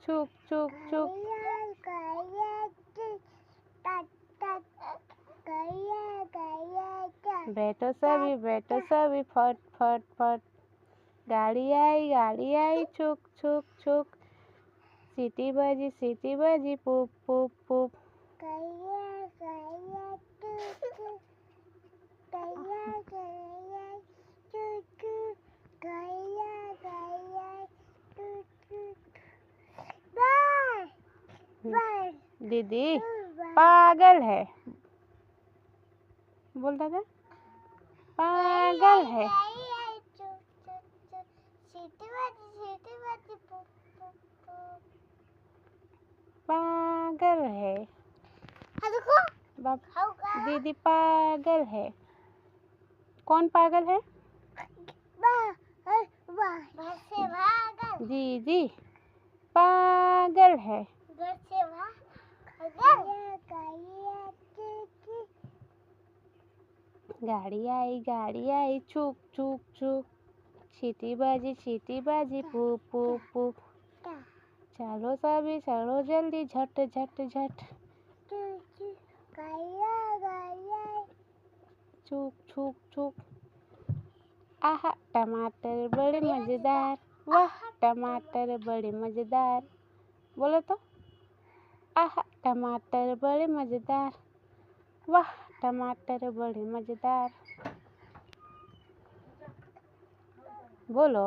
चुक चुक चुक। बैठो सभी फट फट फट। गाड़ी आई चुक चुक चुक। सीटी बजी पुप पुप पुप। दीदी पागल है, बोल दादा पागल है। पागल है दीदी पागल है। कौन पागल है? जी पागल है। गाड़ी आई चुक चुक चुक। सीटी बाजी पुप पुप पुप। चलो सभी चलो जल्दी झट झट झट। चुक चुक चुक। आहा टमाटर बड़े मजेदार, वाह टमाटर बड़े मजेदार। बोलो तो, आहा टमाटर बड़े मजेदार, वाह टमाटर बड़े मजेदार। बोलो।